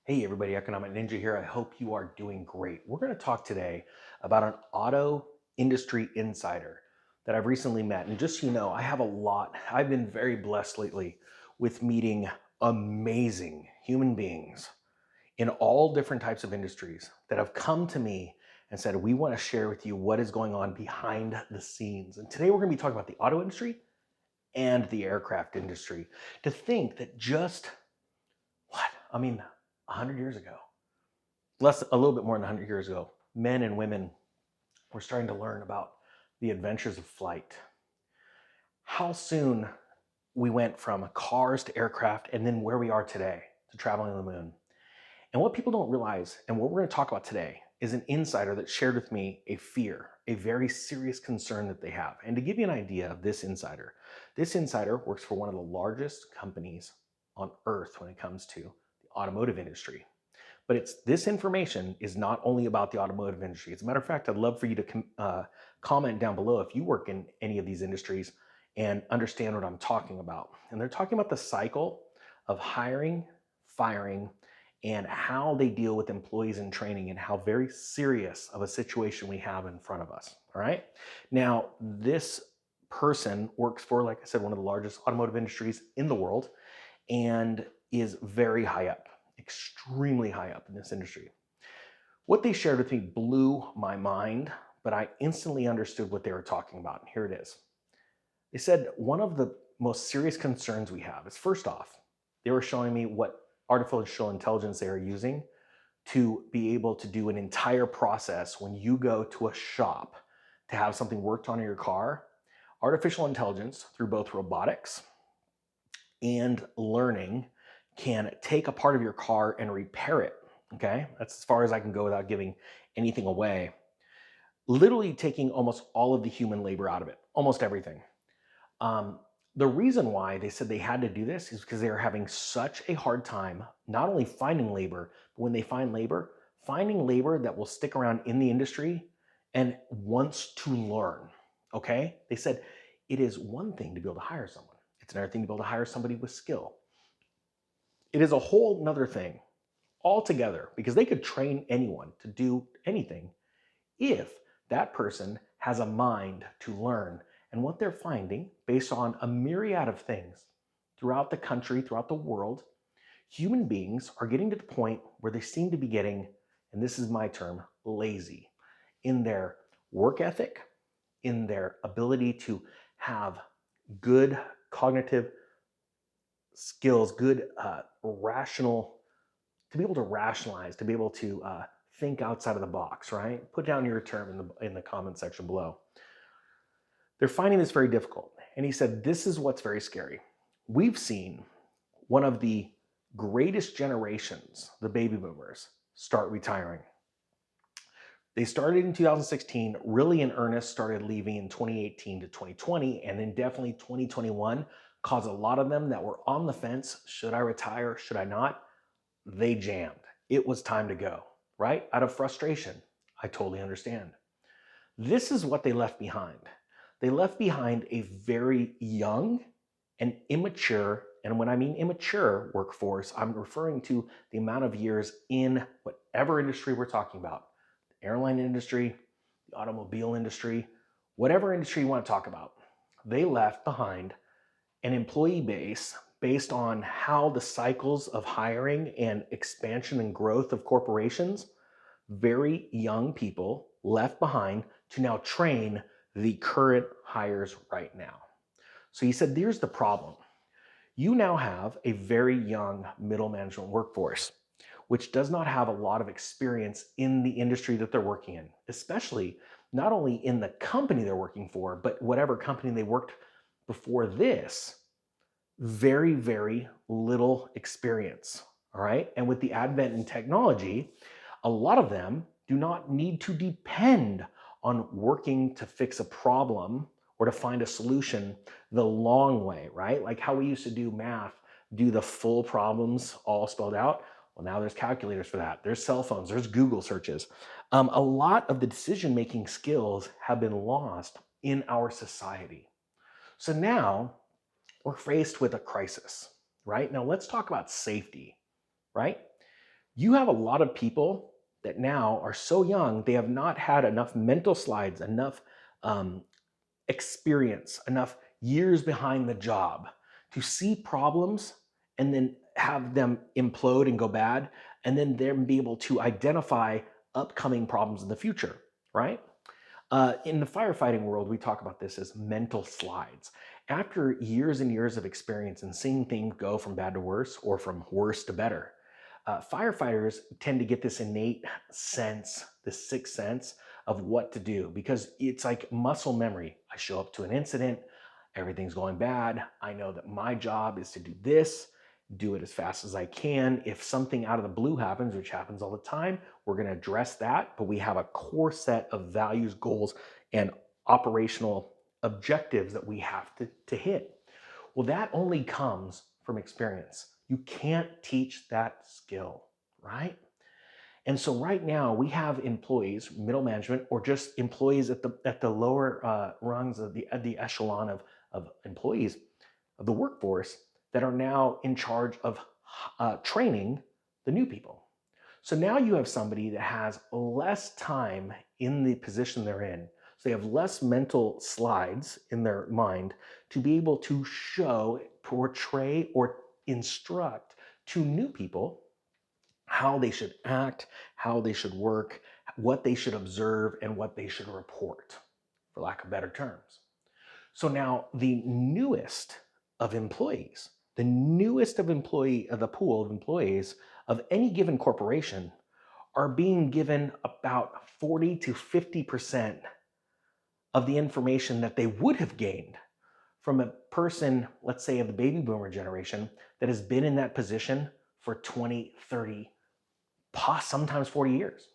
Hey everybody, Economic Ninja here. I hope you are doing great. We're going to talk today about an auto industry insider that I've recently met. And just so you know, I've been very blessed lately with meeting amazing human beings in all different types of industries that have come to me and said, we want to share with you what is going on behind the scenes. And today we're going to be talking about the auto industry and the aircraft industry. To think that just what? I mean, 100 years ago, a little bit more than 100 years ago, men and women were starting to learn about the adventures of flight. How soon we went from cars to aircraft, and then where we are today to traveling to the moon. And what people don't realize, and what we're going to talk about today, is an insider that shared with me a fear, a very serious concern that they have. And to give you an idea of this insider works for one of the largest companies on earth when it comes to the automotive industry. But this information is not only about the automotive industry. As a matter of fact, I'd love for you to comment down below if you work in any of these industries and understand what I'm talking about. And they're talking about the cycle of hiring, firing, and how they deal with employees in training and how very serious of a situation we have in front of us. All right. Now, this person works for, like I said, one of the largest automotive industries in the world and is very high up, extremely high up in this industry. What they shared with me blew my mind, but I instantly understood what they were talking about. And here it is. They said one of the most serious concerns we have is, first off, they were showing me what artificial intelligence they are using to be able to do an entire process when you go to a shop to have something worked on in your car. Artificial intelligence, through both robotics and learning, can take a part of your car and repair it. Okay, that's as far as I can go without giving anything away. Literally taking almost all of the human labor out of it, almost everything. Um, the reason why they said they had to do this is because they are having such a hard time not only finding labor, but when they find labor, finding labor that will stick around in the industry and wants to learn. Okay, they said it is one thing to be able to hire someone. It's another thing to be able to hire somebody with skill. It is a whole nother thing altogether, because they could train anyone to do anything if that person has a mind to learn. And what they're finding, based on a myriad of things throughout the country, throughout the world, human beings are getting to the point where they seem to be getting, and this is my term, lazy in their work ethic, in their ability to have good cognitive skills, good rational, to be able to rationalize, to be able to think outside of the box, right? Put down your term in the comment section below. They're finding this very difficult. And he said, this is what's very scary. We've seen one of the greatest generations, the baby boomers, start retiring. They started in 2016, really in earnest, started leaving in 2018 to 2020, and then definitely 2021 caused a lot of them that were on the fence. Should I retire? Should I not? They jammed. It was time to go, right? Out of frustration. I totally understand. This is what they left behind. They left behind a very young and immature, and when I mean immature workforce, I'm referring to the amount of years in whatever industry we're talking about, the airline industry, the automobile industry, whatever industry you want to talk about. They left behind an employee base based on how the cycles of hiring and expansion and growth of corporations, very young people left behind to now train the current hires right now. So he said, here's the problem. You now have a very young middle management workforce, which does not have a lot of experience in the industry that they're working in, especially not only in the company they're working for, but whatever company they worked before this. Very, very little experience. All right. And with the advent in technology, a lot of them do not need to depend on working to fix a problem or to find a solution the long way, right? Like how we used to do math, do the full problems all spelled out. Well, now there's calculators for that. There's cell phones, there's Google searches. A lot of the decision-making skills have been lost in our society. So now we're faced with a crisis, right? Now let's talk about safety, right? You have a lot of people that now are so young, they have not had enough mental slides, enough um, experience, enough years behind the job to see problems and then have them implode and go bad, and then them be able to identify upcoming problems in the future, right? In the firefighting world, we talk about this as mental slides. After years and years of experience and seeing things go from bad to worse or from worse to better, firefighters tend to get this innate sense, this sixth sense of what to do because it's like muscle memory. I show up to an incident, everything's going bad. I know that my job is to do this, do it as fast as I can. If something out of the blue happens, which happens all the time, we're going to address that. But we have a core set of values, goals, and operational objectives that we have to hit. Well, that only comes from experience. You can't teach that skill, right? And so right now we have employees, middle management, or just employees at the lower rungs of the echelon of employees of the workforce that are now in charge of training the new people. So now you have somebody that has less time in the position they're in. So they have less mental slides in their mind to be able to show, portray, or instruct to new people how they should act, how they should work, what they should observe, and what they should report, for lack of better terms. So now the newest of employees, the newest of employee of the pool of employees of any given corporation are being given about 40 to 50% of the information that they would have gained from a person, let's say of the baby boomer generation, that has been in that position for 20, 30, sometimes 40 years.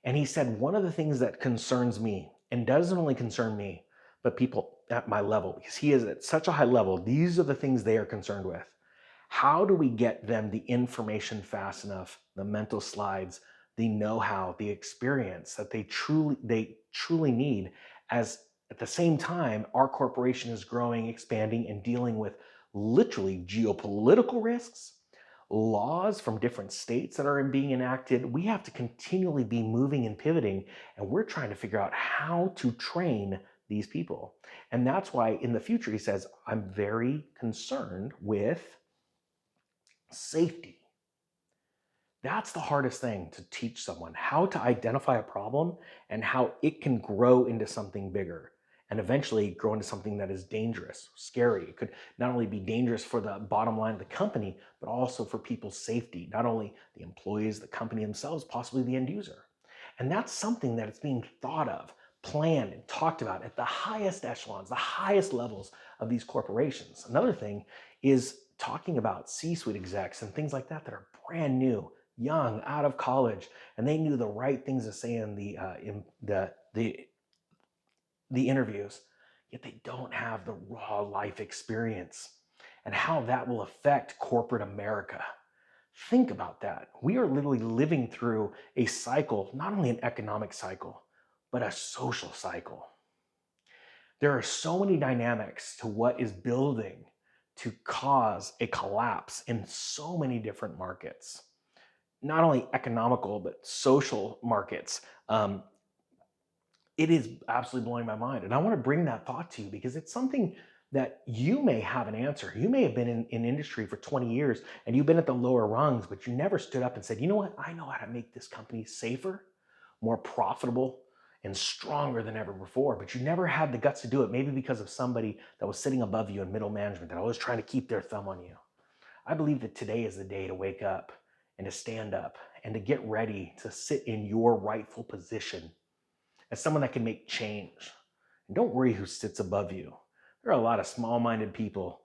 And he said, one of the things that concerns me, and doesn't only concern me, but people at my level, because he is at such a high level, these are the things they are concerned with. How do we get them the information fast enough, the mental slides, the know-how, the experience that they truly need, as at the same time our corporation is growing, expanding, and dealing with literally geopolitical risks, laws from different states that are being enacted. We have to continually be moving and pivoting, and we're trying to figure out how to train these people. And that's why in the future, he says, I'm very concerned with safety. That's the hardest thing to teach someone, how to identify a problem and how it can grow into something bigger and eventually grow into something that is dangerous, scary. It could not only be dangerous for the bottom line of the company, but also for people's safety, not only the employees, the company themselves, possibly the end user. And that's something that is being thought of, planned, and talked about at the highest echelons, the highest levels of these corporations. Another thing is talking about C-suite execs and things like that that are brand new, young, out of college, and they knew the right things to say in the interviews, yet they don't have the raw life experience and how that will affect corporate America. Think about that. We are literally living through a cycle, not only an economic cycle, but a social cycle. There are so many dynamics to what is building to cause a collapse in so many different markets, not only economical, but social markets. It is absolutely blowing my mind. And I want to bring that thought to you because it's something that you may have an answer. You may have been in industry for 20 years and you've been at the lower rungs, but you never stood up and said, you know what? I know how to make this company safer, more profitable, and stronger than ever before. But you never had the guts to do it, maybe because of somebody that was sitting above you in middle management that always trying to keep their thumb on you. I believe that today is the day to wake up and to stand up and to get ready to sit in your rightful position as someone that can make change. And don't worry who sits above you. There are a lot of small-minded people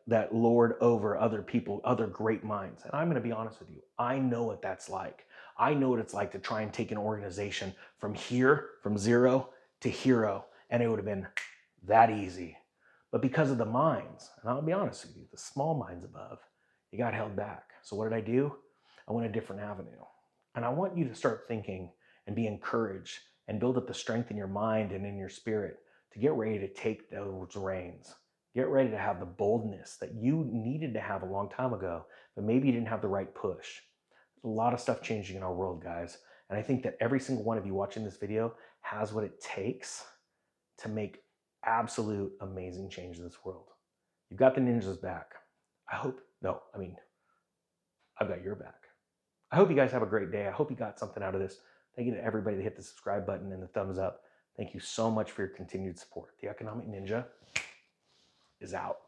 that lord over other people, other great minds. And I'm going to be honest with you. I know what that's like. I know what it's like to try and take an organization from here, from zero to hero. And it would have been that easy. But because of the minds, and I'll be honest with you, the small minds above, you got held back. So what did I do? I went a different avenue. And I want you to start thinking and be encouraged and build up the strength in your mind and in your spirit to get ready to take those reins. Get ready to have the boldness that you needed to have a long time ago, but maybe you didn't have the right push. A lot of stuff changing in our world, guys. And I think that every single one of you watching this video has what it takes to make absolute amazing change in this world. You've got the ninjas back. I've got your back. I hope you guys have a great day. I hope you got something out of this. Thank you to everybody that hit the subscribe button and the thumbs up. Thank you so much for your continued support. The Economic Ninja is out.